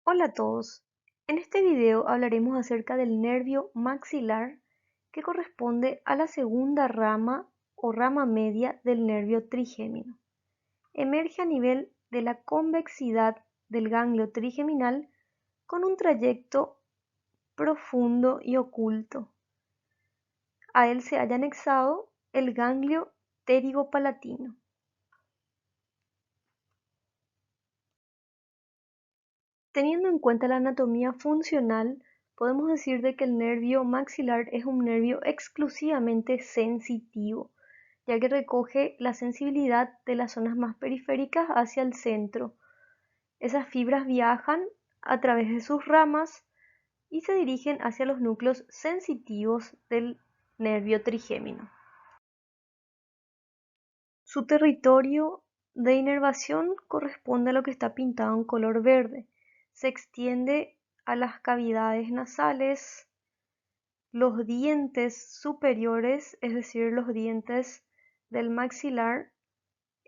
Hola a todos. En este video hablaremos acerca del nervio maxilar que corresponde a la segunda rama o rama media del nervio trigémino. Emerge a nivel de la convexidad del ganglio trigeminal con un trayecto profundo y oculto. A él se halla anexado el ganglio pterigopalatino. Teniendo en cuenta la anatomía funcional, podemos decir de que el nervio maxilar es un nervio exclusivamente sensitivo, ya que recoge la sensibilidad de las zonas más periféricas hacia el centro. Esas fibras viajan a través de sus ramas y se dirigen hacia los núcleos sensitivos del nervio trigémino. Su territorio de inervación corresponde a lo que está pintado en color verde. Se extiende a las cavidades nasales, los dientes superiores, es decir, los dientes del maxilar,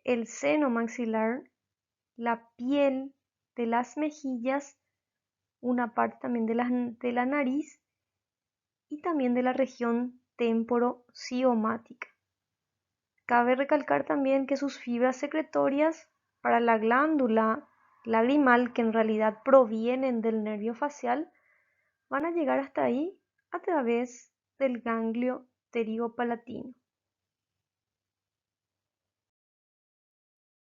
el seno maxilar, la piel de las mejillas, una parte también de la nariz y también de la región temporociomática. Cabe recalcar también que sus fibras secretorias para la glándula lagrimal, que en realidad provienen del nervio facial, van a llegar hasta ahí a través del ganglio pterigopalatino.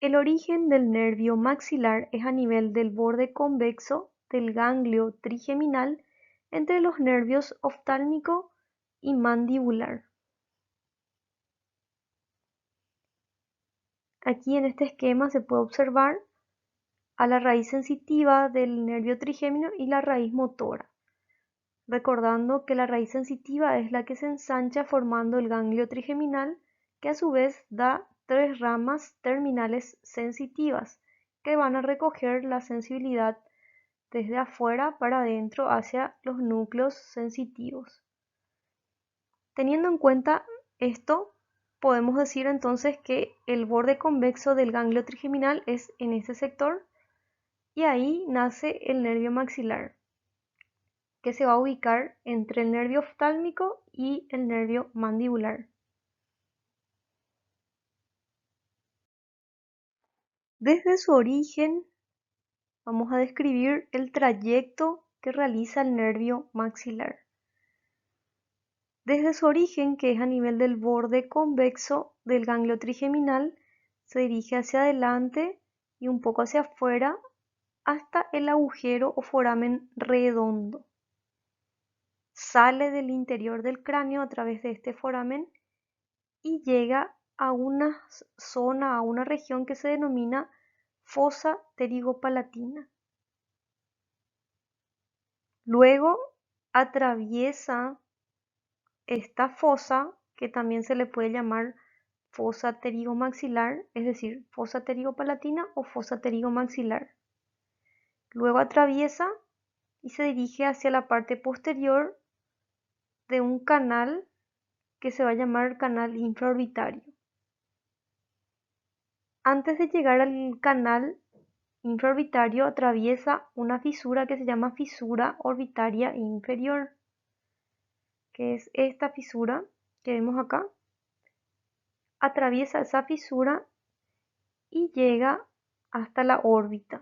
El origen del nervio maxilar es a nivel del borde convexo del ganglio trigeminal entre los nervios oftálmico y mandibular. Aquí en este esquema se puede observar a la raíz sensitiva del nervio trigémino y la raíz motora, recordando que la raíz sensitiva es la que se ensancha formando el ganglio trigeminal, que a su vez da tres ramas terminales sensitivas que van a recoger la sensibilidad desde afuera para adentro hacia los núcleos sensitivos. Teniendo en cuenta esto, podemos decir entonces que el borde convexo del ganglio trigeminal es en ese sector y ahí nace el nervio maxilar, que se va a ubicar entre el nervio oftálmico y el nervio mandibular. Desde su origen, vamos a describir el trayecto que realiza el nervio maxilar. Desde su origen, que es a nivel del borde convexo del ganglio trigeminal, se dirige hacia adelante y un poco hacia afuera hasta el agujero o foramen redondo. Sale del interior del cráneo a través de este foramen y llega a una zona, a una región que se denomina fosa pterigopalatina. Luego atraviesa esta fosa, que también se le puede llamar fosa pterigomaxilar, es decir, fosa pterigopalatina o fosa pterigomaxilar. Luego atraviesa y se dirige hacia la parte posterior de un canal que se va a llamar canal infraorbitario. Antes de llegar al canal infraorbitario atraviesa una fisura que se llama fisura orbitaria inferior, que es esta fisura que vemos acá. Atraviesa esa fisura y llega hasta la órbita.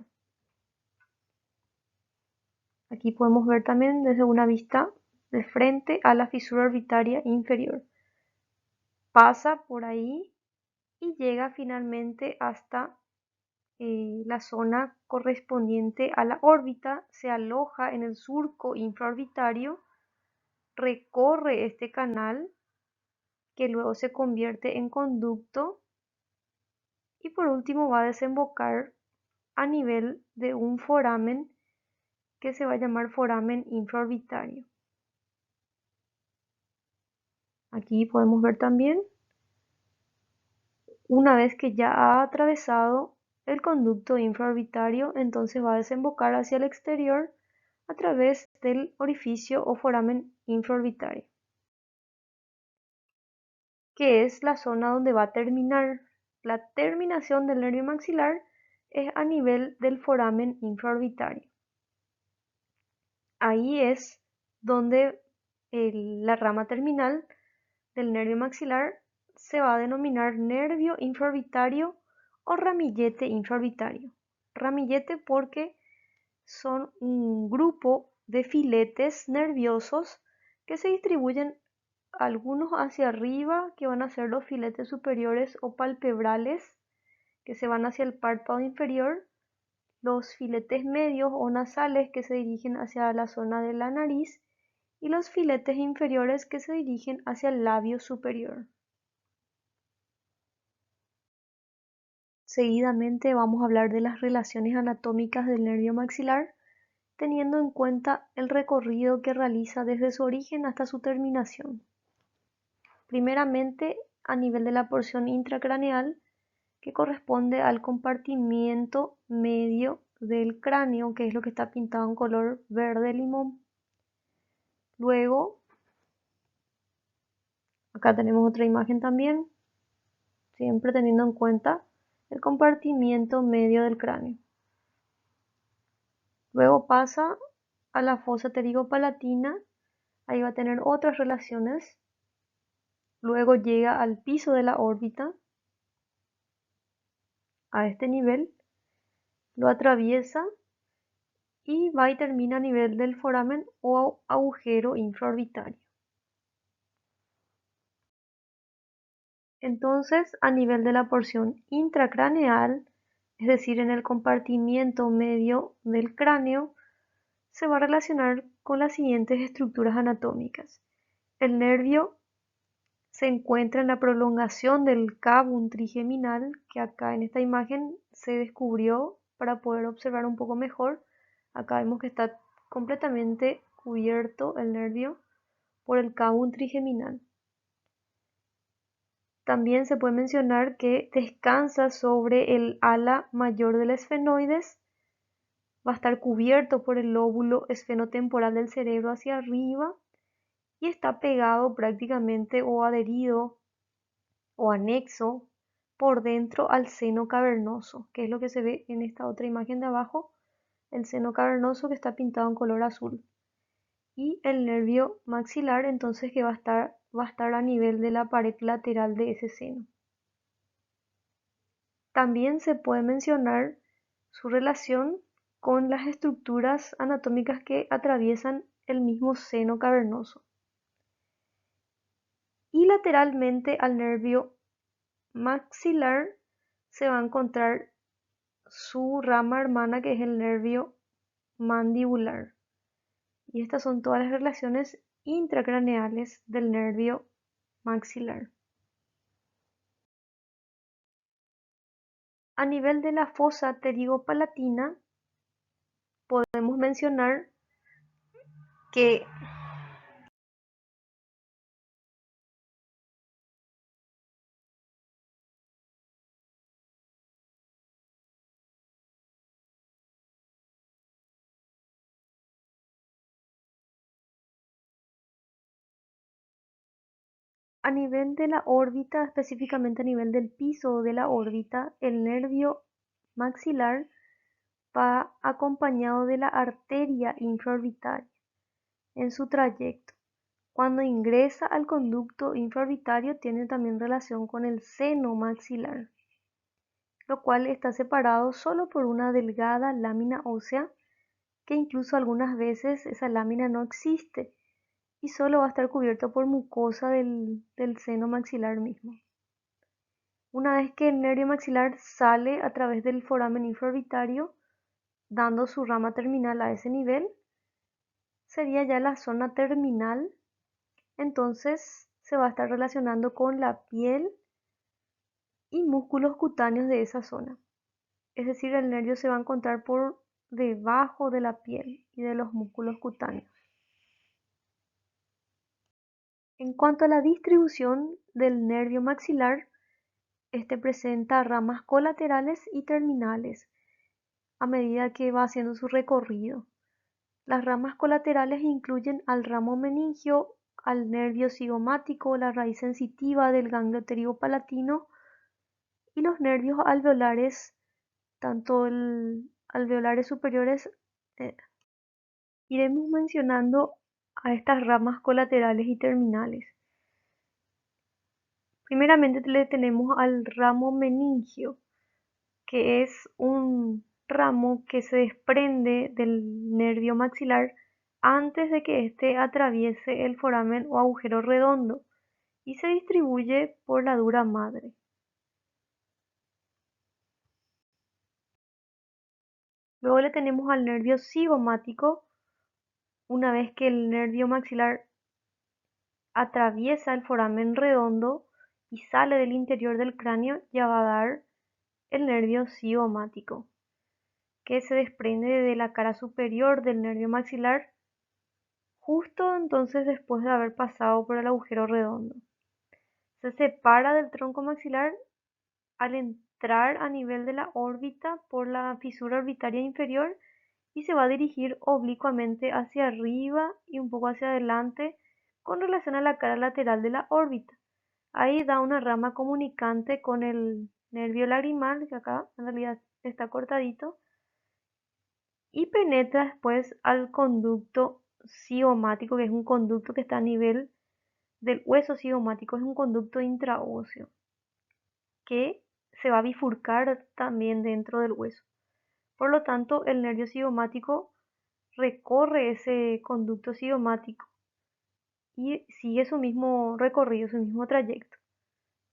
Aquí podemos ver también desde una vista de frente a la fisura orbitaria inferior. Pasa por ahí y llega finalmente hasta la zona correspondiente a la órbita, se aloja en el surco infraorbitario, recorre este canal que luego se convierte en conducto y por último va a desembocar a nivel de un foramen que se va a llamar foramen infraorbitario. Aquí podemos ver también, una vez que ya ha atravesado el conducto infraorbitario, entonces va a desembocar hacia el exterior a través del orificio o foramen infraorbitario, que es la zona donde va a terminar. La terminación del nervio maxilar es a nivel del foramen infraorbitario. Ahí es donde la rama terminal del nervio maxilar se va a denominar nervio infraorbitario o ramillete infraorbitario. Ramillete porque son un grupo de filetes nerviosos que se distribuyen algunos hacia arriba, que van a ser los filetes superiores o palpebrales, que se van hacia el párpado inferior, los filetes medios o nasales que se dirigen hacia la zona de la nariz y los filetes inferiores que se dirigen hacia el labio superior. Seguidamente vamos a hablar de las relaciones anatómicas del nervio maxilar, teniendo en cuenta el recorrido que realiza desde su origen hasta su terminación. Primeramente, a nivel de la porción intracraneal, que corresponde al compartimiento medio del cráneo, que es lo que está pintado en color verde limón. Luego, acá tenemos otra imagen también, siempre teniendo en cuenta el compartimiento medio del cráneo. Luego pasa a la fosa pterigopalatina, ahí va a tener otras relaciones. Luego llega al piso de la órbita, a este nivel, lo atraviesa y va y termina a nivel del foramen o agujero infraorbitario. Entonces, a nivel de la porción intracraneal, es decir, en el compartimiento medio del cráneo, se va a relacionar con las siguientes estructuras anatómicas. El nervio se encuentra en la prolongación del cabum trigeminal, que acá en esta imagen se descubrió para poder observar un poco mejor. Acá vemos que está completamente cubierto el nervio por el cabum trigeminal. También se puede mencionar que descansa sobre el ala mayor del esfenoides, va a estar cubierto por el lóbulo esfenotemporal del cerebro hacia arriba y está pegado prácticamente o adherido o anexo por dentro al seno cavernoso, que es lo que se ve en esta otra imagen de abajo, el seno cavernoso que está pintado en color azul. Y el nervio maxilar entonces que va a estar a nivel de la pared lateral de ese seno. También se puede mencionar su relación con las estructuras anatómicas que atraviesan el mismo seno cavernoso. Y lateralmente al nervio maxilar se va a encontrar su rama hermana, que es el nervio mandibular. Y estas son todas las relaciones intracraneales del nervio maxilar. A nivel de la fosa pterigopalatina podemos mencionar que a nivel de la órbita, específicamente a nivel del piso de la órbita, el nervio maxilar va acompañado de la arteria infraorbitaria en su trayecto. Cuando ingresa al conducto infraorbitario tiene también relación con el seno maxilar, lo cual está separado solo por una delgada lámina ósea, que incluso algunas veces esa lámina no existe y solo va a estar cubierto por mucosa del seno maxilar mismo. Una vez que el nervio maxilar sale a través del foramen infraorbitario, dando su rama terminal a ese nivel, sería ya la zona terminal, entonces se va a estar relacionando con la piel y músculos cutáneos de esa zona. Es decir, el nervio se va a encontrar por debajo de la piel y de los músculos cutáneos. En cuanto a la distribución del nervio maxilar, este presenta ramas colaterales y terminales a medida que va haciendo su recorrido. Las ramas colaterales incluyen al ramo meningio, al nervio cigomático, la raíz sensitiva del ganglio pterigopalatino y los nervios alveolares, tanto alveolares superiores Iremos mencionando a estas ramas colaterales y terminales. Primeramente le tenemos al ramo meningio, que es un ramo que se desprende del nervio maxilar antes de que éste atraviese el foramen o agujero redondo y se distribuye por la dura madre. Luego le tenemos al nervio cigomático. Una vez que el nervio maxilar atraviesa el foramen redondo y sale del interior del cráneo, ya va a dar el nervio cigomático, que se desprende de la cara superior del nervio maxilar justo entonces después de haber pasado por el agujero redondo. Se separa del tronco maxilar al entrar a nivel de la órbita por la fisura orbitaria inferior y se va a dirigir oblicuamente hacia arriba y un poco hacia adelante con relación a la cara lateral de la órbita. Ahí da una rama comunicante con el nervio lagrimal, que acá en realidad está cortadito, y penetra después al conducto cigomático, que es un conducto que está a nivel del hueso cigomático, es un conducto intraóseo que se va a bifurcar también dentro del hueso. Por lo tanto, el nervio cigomático recorre ese conducto cigomático y sigue su mismo recorrido, su mismo trayecto.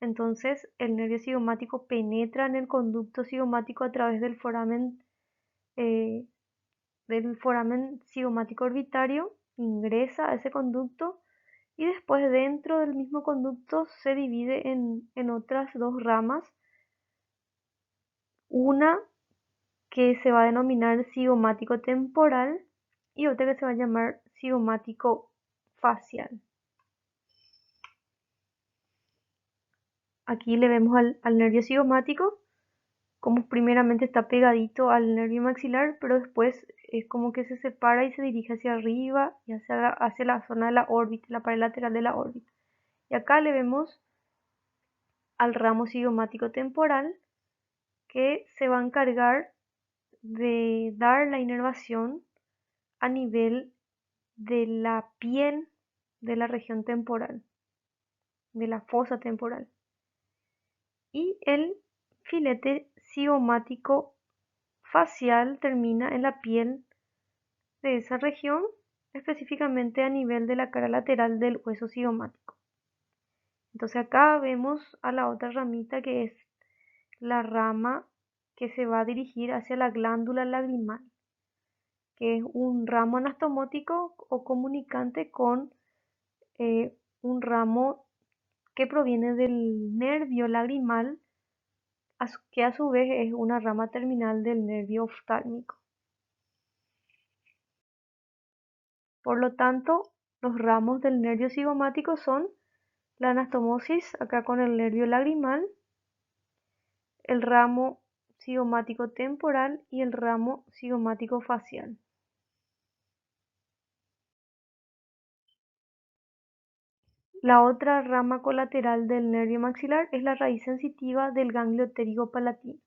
Entonces, el nervio cigomático penetra en el conducto cigomático a través eh, del foramen cigomático orbitario, ingresa a ese conducto y después dentro del mismo conducto se divide en otras dos ramas, una que se va a denominar cigomático temporal y otra que se va a llamar cigomático facial. Aquí le vemos al nervio cigomático, como primeramente está pegadito al nervio maxilar, pero después es como que se separa y se dirige hacia arriba y hacia la zona de la órbita, la pared lateral de la órbita. Y acá le vemos al ramo cigomático temporal que se va a encargar de dar la inervación a nivel de la piel de la región temporal, de la fosa temporal. Y el filete cigomático facial termina en la piel de esa región, específicamente a nivel de la cara lateral del hueso cigomático. Entonces acá vemos a la otra ramita que es la rama que se va a dirigir hacia la glándula lagrimal, que es un ramo anastomótico o comunicante con un ramo que proviene del nervio lagrimal, que a su vez es una rama terminal del nervio oftálmico. Por lo tanto, los ramos del nervio cigomático son la anastomosis, acá con el nervio lagrimal, el ramo cigomático temporal y el ramo cigomático facial. La otra rama colateral del nervio maxilar es la raíz sensitiva del ganglio pterygopalatino,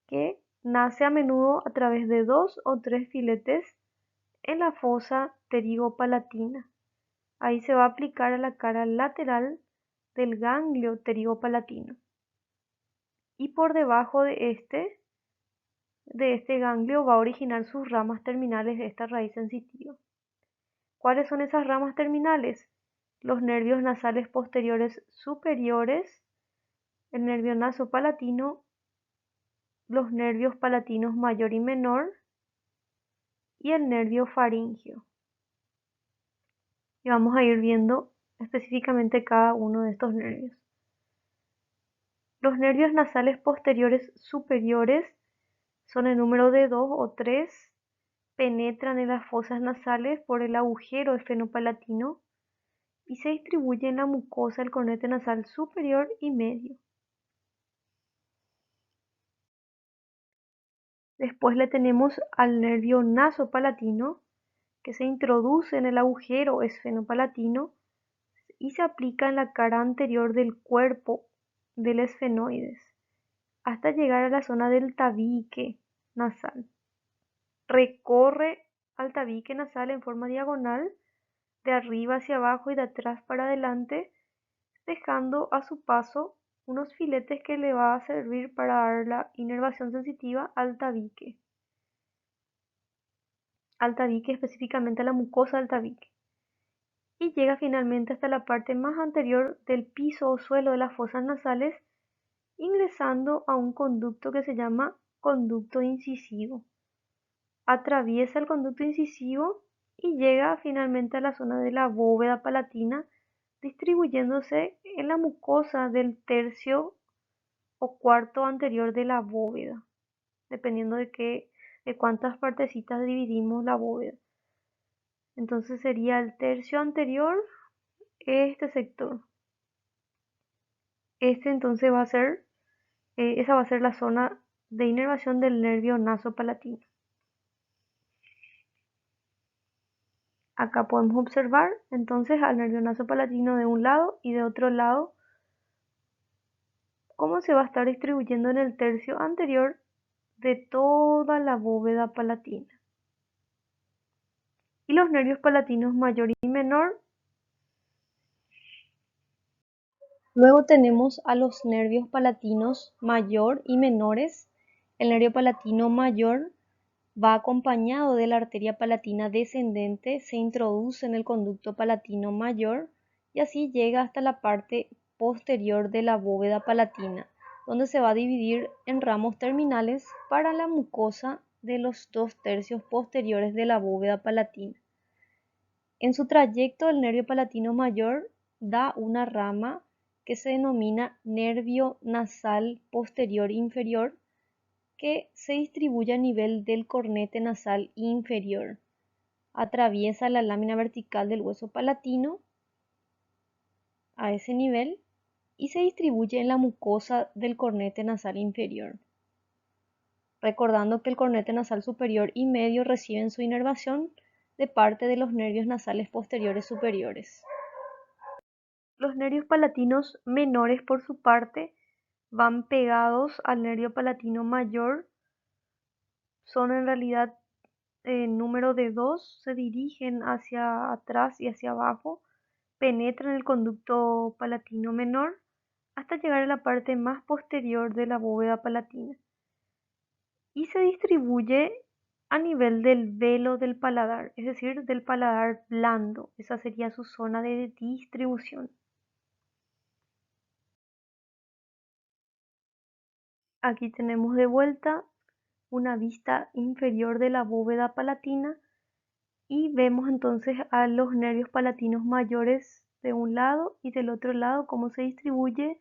que nace a menudo a través de 2 o 3 filetes en la fosa pterygopalatina. Ahí se va a aplicar a la cara lateral del ganglio pterygopalatino. Y por debajo de este ganglio va a originar sus ramas terminales de esta raíz sensitiva. ¿Cuáles son esas ramas terminales? Los nervios nasales posteriores superiores, el nervio nasopalatino, los nervios palatinos mayor y menor y el nervio faríngeo. Y vamos a ir viendo específicamente cada uno de estos nervios. Los nervios nasales posteriores superiores son en número de 2 o 3, penetran en las fosas nasales por el agujero esfenopalatino y se distribuyen en la mucosa del cornete nasal superior y medio. Después le tenemos al nervio nasopalatino, que se introduce en el agujero esfenopalatino y se aplica en la cara anterior del cuerpo del esfenoides, hasta llegar a la zona del tabique nasal. Recorre al tabique nasal en forma diagonal, de arriba hacia abajo y de atrás para adelante, dejando a su paso unos filetes que le va a servir para dar la inervación sensitiva al tabique específicamente a la mucosa del tabique, y llega finalmente hasta la parte más anterior del piso o suelo de las fosas nasales, ingresando a un conducto que se llama conducto incisivo. Atraviesa el conducto incisivo y llega finalmente a la zona de la bóveda palatina, distribuyéndose en la mucosa del tercio o cuarto anterior de la bóveda, dependiendo de cuántas partecitas dividimos la bóveda. Entonces sería el tercio anterior, este sector. Entonces esa va a ser la zona de inervación del nervio nasopalatino. Acá podemos observar entonces al nervio nasopalatino de un lado y de otro lado, cómo se va a estar distribuyendo en el tercio anterior de toda la bóveda palatina. Y los nervios palatinos mayor y menor. Luego tenemos a los nervios palatinos mayor y menores. El nervio palatino mayor va acompañado de la arteria palatina descendente, se introduce en el conducto palatino mayor y así llega hasta la parte posterior de la bóveda palatina, donde se va a dividir en ramos terminales para la mucosa de los 2/3 posteriores de la bóveda palatina. En su trayecto, el nervio palatino mayor da una rama que se denomina nervio nasal posterior inferior, que se distribuye a nivel del cornete nasal inferior. Atraviesa la lámina vertical del hueso palatino a ese nivel y se distribuye en la mucosa del cornete nasal inferior. Recordando que el cornete nasal superior y medio reciben su inervación de parte de los nervios nasales posteriores superiores. Los nervios palatinos menores, por su parte, van pegados al nervio palatino mayor. Son en realidad número de 2, se dirigen hacia atrás y hacia abajo, penetran el conducto palatino menor hasta llegar a la parte más posterior de la bóveda palatina y se distribuye a nivel del velo del paladar, es decir, del paladar blando. Esa sería su zona de distribución. Aquí tenemos de vuelta una vista inferior de la bóveda palatina y vemos entonces a los nervios palatinos mayores de un lado y del otro lado cómo se distribuye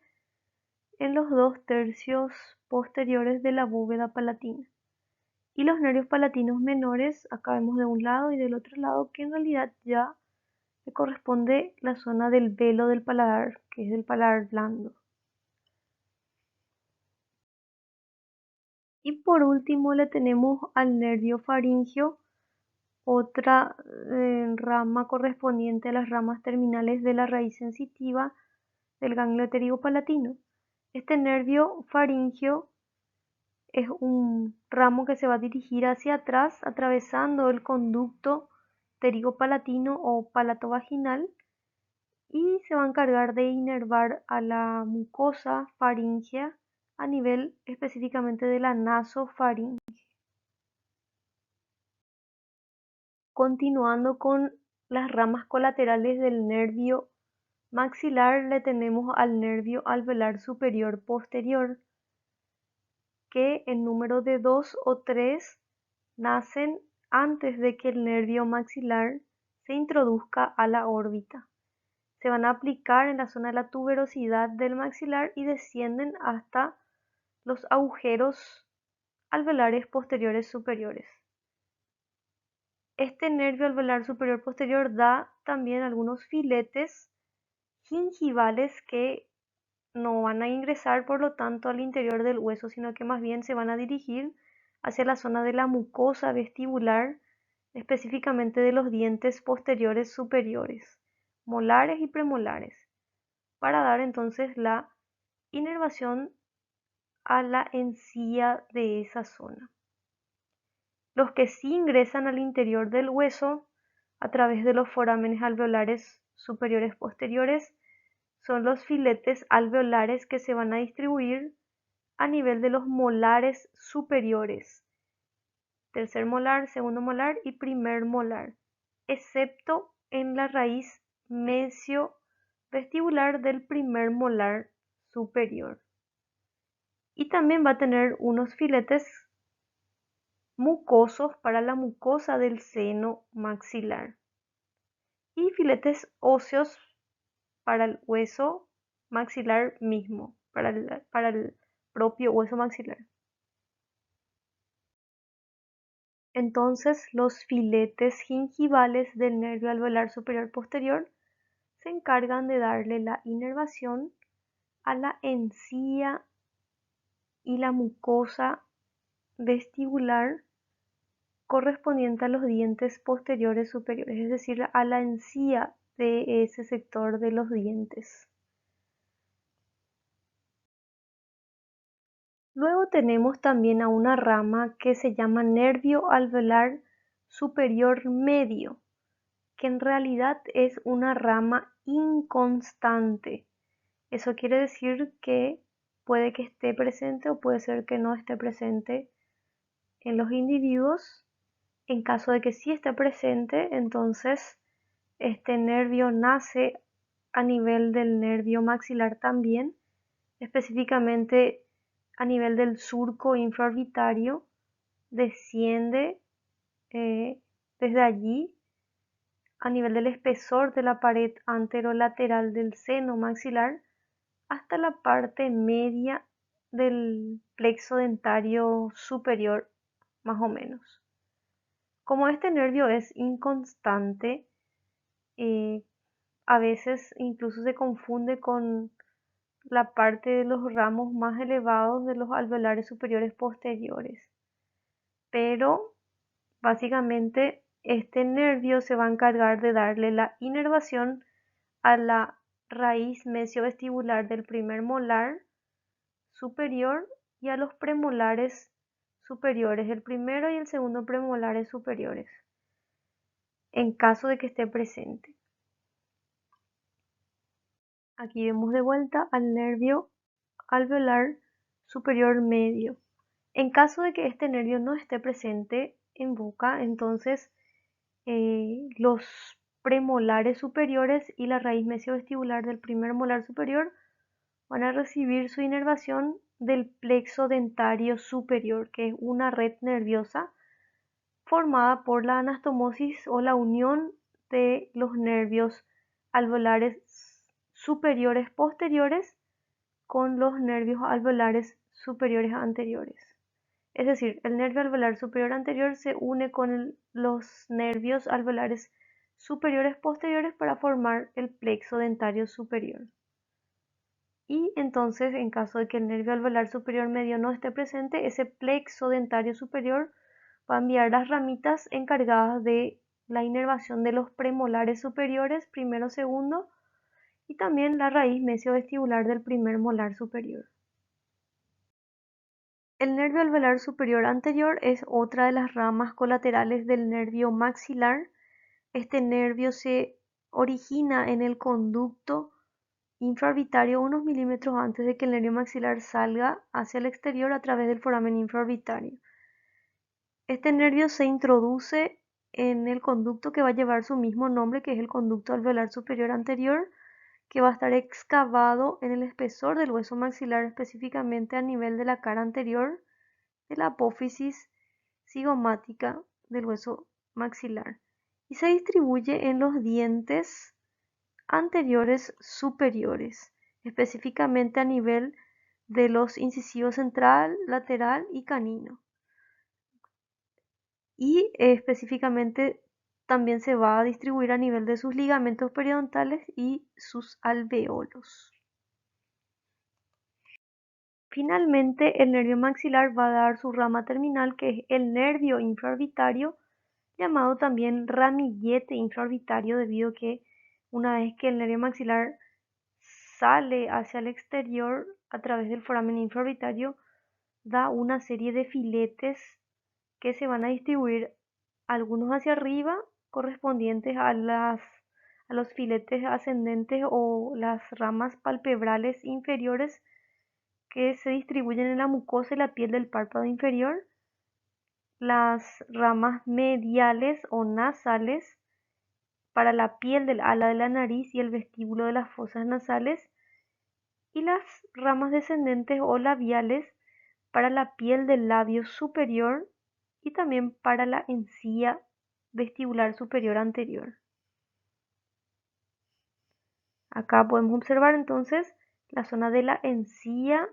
en los 2/3 posteriores de la bóveda palatina. Y los nervios palatinos menores, acá vemos de un lado y del otro lado, que en realidad ya le corresponde la zona del velo del paladar, que es el paladar blando. Y por último le tenemos al nervio faríngeo, otra rama correspondiente a las ramas terminales de la raíz sensitiva del ganglio pterigopalatino. Este nervio faríngeo es un ramo que se va a dirigir hacia atrás atravesando el conducto pterigopalatino o palato-vaginal y se va a encargar de inervar a la mucosa faríngea a nivel específicamente de la nasofaringe. Continuando con las ramas colaterales del nervio maxilar, le tenemos al nervio alveolar superior posterior, que en número de 2 o 3 nacen antes de que el nervio maxilar se introduzca a la órbita. Se van a aplicar en la zona de la tuberosidad del maxilar y descienden hasta los agujeros alveolares posteriores superiores. Este nervio alveolar superior posterior da también algunos filetes gingivales que no van a ingresar por lo tanto al interior del hueso, sino que más bien se van a dirigir hacia la zona de la mucosa vestibular, específicamente de los dientes posteriores superiores, molares y premolares, para dar entonces la inervación a la encía de esa zona. Los que sí ingresan al interior del hueso a través de los forámenes alveolares superiores posteriores son los filetes alveolares que se van a distribuir a nivel de los molares superiores, tercer molar, segundo molar y primer molar, excepto en la raíz mesiovestibular del primer molar superior. Y también va a tener unos filetes mucosos para la mucosa del seno maxilar y filetes óseos para el hueso maxilar mismo, para el propio hueso maxilar. Entonces, los filetes gingivales del nervio alveolar superior posterior se encargan de darle la inervación a la encía y la mucosa vestibular correspondiente a los dientes posteriores superiores, es decir, a la encía de ese sector de los dientes. Luego tenemos también a una rama que se llama nervio alveolar superior medio, que en realidad es una rama inconstante. Eso quiere decir que puede que esté presente o puede ser que no esté presente en los individuos. En caso de que sí esté presente, entonces este nervio nace a nivel del nervio maxilar también, específicamente a nivel del surco infraorbitario, desciende desde allí a nivel del espesor de la pared anterolateral del seno maxilar hasta la parte media del plexo dentario superior, más o menos. Como este nervio es inconstante, eh, a veces incluso se confunde con la parte de los ramos más elevados de los alveolares superiores posteriores. Pero básicamente este nervio se va a encargar de darle la inervación a la raíz mesiovestibular del primer molar superior y a los premolares superiores, el primero y el segundo premolares superiores, en caso de que esté presente. Aquí vemos de vuelta al nervio alveolar superior medio. En caso de que este nervio no esté presente en boca, entonces los premolares superiores y la raíz mesiovestibular del primer molar superior van a recibir su inervación del plexo dentario superior, que es una red nerviosa formada por la anastomosis o la unión de los nervios alveolares superiores posteriores con los nervios alveolares superiores anteriores. Es decir, el nervio alveolar superior anterior se une con los nervios alveolares superiores posteriores para formar el plexo dentario superior. Y entonces, en caso de que el nervio alveolar superior medio no esté presente, ese plexo dentario superior va a enviar las ramitas encargadas de la inervación de los premolares superiores, primero, segundo, y también la raíz mesiovestibular del primer molar superior. El nervio alveolar superior anterior es otra de las ramas colaterales del nervio maxilar. Este nervio se origina en el conducto infraorbitario unos milímetros antes de que el nervio maxilar salga hacia el exterior a través del foramen infraorbitario. Este nervio se introduce en el conducto que va a llevar su mismo nombre, que es el conducto alveolar superior anterior, que va a estar excavado en el espesor del hueso maxilar, específicamente a nivel de la cara anterior de la apófisis cigomática del hueso maxilar, y se distribuye en los dientes anteriores superiores, específicamente a nivel de los incisivos central, lateral y canino. Y específicamente también se va a distribuir a nivel de sus ligamentos periodontales y sus alveolos. Finalmente, el nervio maxilar va a dar su rama terminal, que es el nervio infraorbitario, llamado también ramillete infraorbitario, debido a que una vez que el nervio maxilar sale hacia el exterior a través del foramen infraorbitario, da una serie de filetes que se van a distribuir algunos hacia arriba, correspondientes a los filetes ascendentes o las ramas palpebrales inferiores que se distribuyen en la mucosa y la piel del párpado inferior, las ramas mediales o nasales para la piel del ala de la nariz y el vestíbulo de las fosas nasales, y las ramas descendentes o labiales para la piel del labio superior y también para la encía vestibular superior anterior. Acá podemos observar entonces la zona de la encía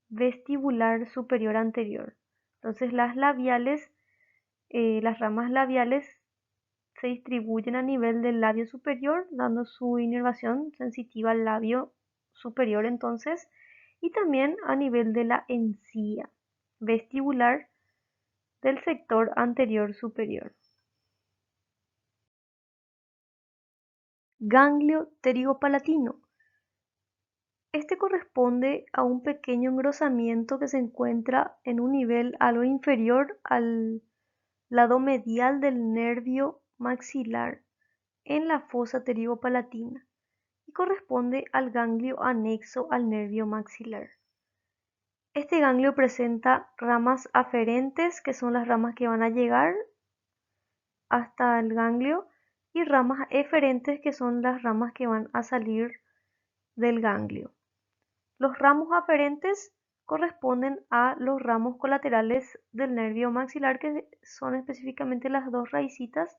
vestibular superior anterior. Entonces las labiales, las ramas labiales se distribuyen a nivel del labio superior, dando su inervación sensitiva al labio superior entonces, y también a nivel de la encía vestibular del sector anterior superior. Ganglio pterigopalatino. Este corresponde a un pequeño engrosamiento que se encuentra en un nivel algo inferior al lado medial del nervio maxilar en la fosa pterigopalatina y corresponde al ganglio anexo al nervio maxilar. Este ganglio presenta ramas aferentes, que son las ramas que van a llegar hasta el ganglio, y ramas eferentes, que son las ramas que van a salir del ganglio. Los ramos aferentes corresponden a los ramos colaterales del nervio maxilar, que son específicamente las dos raicitas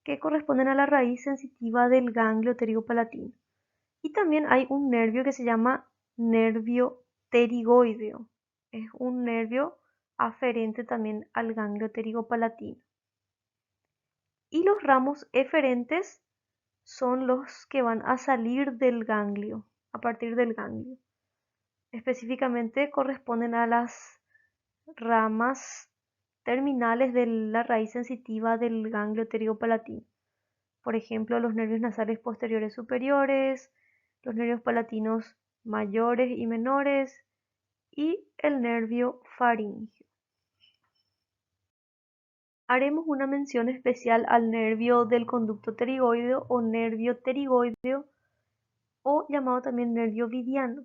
que corresponden a la raíz sensitiva del ganglio pterigopalatino. Y también hay un nervio que se llama nervio pterigoideo. Es un nervio aferente también al ganglio pterigopalatino. Y los ramos eferentes son los que van a salir del ganglio, a partir del ganglio. Específicamente corresponden a las ramas terminales de la raíz sensitiva del ganglio pterigopalatino. Por ejemplo, los nervios nasales posteriores superiores, los nervios palatinos mayores y menores y el nervio faríngeo. Haremos una mención especial al nervio del conducto pterigoideo o nervio pterigoideo, o llamado también nervio vidiano,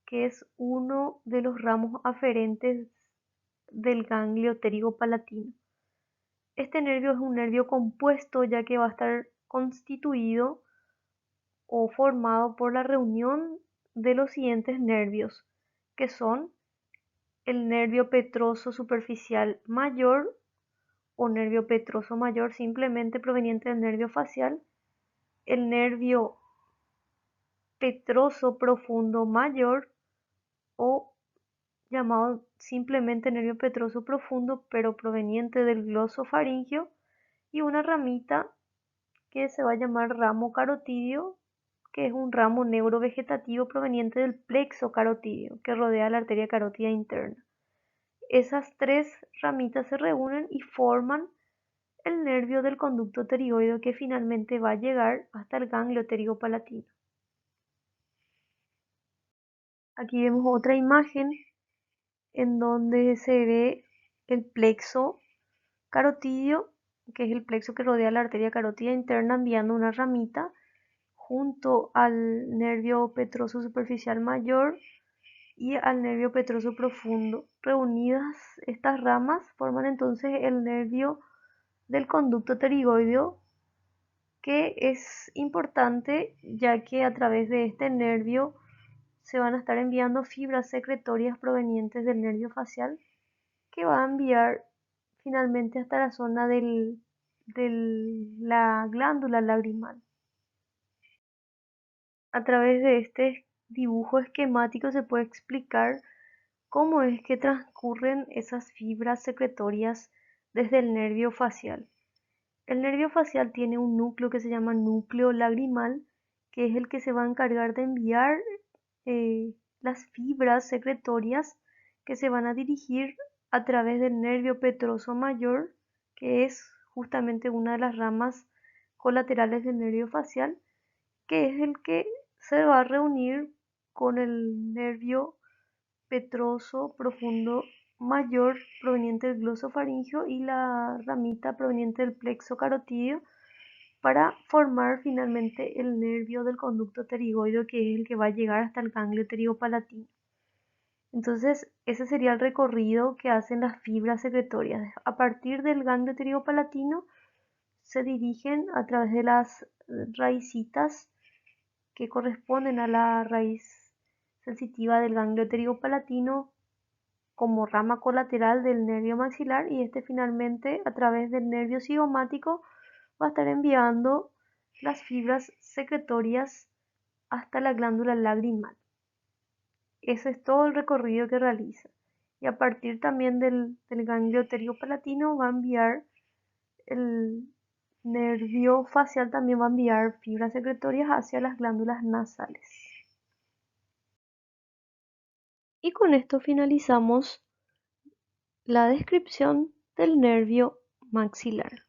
que es uno de los ramos aferentes del ganglio pterigopalatino. Este nervio es un nervio compuesto, ya que va a estar constituido o formado por la reunión de los siguientes nervios, que son el nervio petroso superficial mayor o nervio petroso mayor simplemente proveniente del nervio facial, el nervio petroso profundo mayor o llamado simplemente nervio petroso profundo pero proveniente del glosofaringio, y una ramita que se va a llamar ramo carotidio, que es un ramo neurovegetativo proveniente del plexo carotidio que rodea la arteria carótida interna. Esas tres ramitas se reúnen y forman el nervio del conducto pterigoideo, que finalmente va a llegar hasta el ganglio pterigopalatino. Aquí vemos otra imagen en donde se ve el plexo carotidio, que es el plexo que rodea la arteria carótida interna, enviando una ramita junto al nervio petroso superficial mayor y al nervio petroso profundo. Reunidas estas ramas forman entonces el nervio del conducto pterigoideo, que es importante ya que a través de este nervio se van a estar enviando fibras secretorias provenientes del nervio facial, que va a enviar finalmente hasta la zona de la glándula lagrimal. A través de este dibujo esquemático se puede explicar cómo es que transcurren esas fibras secretorias desde el nervio facial. El nervio facial tiene un núcleo que se llama núcleo lagrimal, que es el que se va a encargar de enviar las fibras secretorias que se van a dirigir a través del nervio petroso mayor, que es justamente una de las ramas colaterales del nervio facial, que es el que se va a reunir con el nervio petroso profundo mayor proveniente del glosofaringeo y la ramita proveniente del plexo carotídeo para formar finalmente el nervio del conducto pterigoideo, que es el que va a llegar hasta el ganglio pterigopalatino. Entonces, ese sería el recorrido que hacen las fibras secretorias. A partir del ganglio pterigopalatino se dirigen a través de las raicitas que corresponden a la raíz sensitiva del ganglio pterigopalatino como rama colateral del nervio maxilar, y este finalmente a través del nervio cigomático va a estar enviando las fibras secretorias hasta la glándula lagrimal. Ese es todo el recorrido que realiza. Y a partir también del ganglio pterigopalatino va a enviar el nervio facial, también va a enviar fibras secretorias hacia las glándulas nasales. Y con esto finalizamos la descripción del nervio maxilar.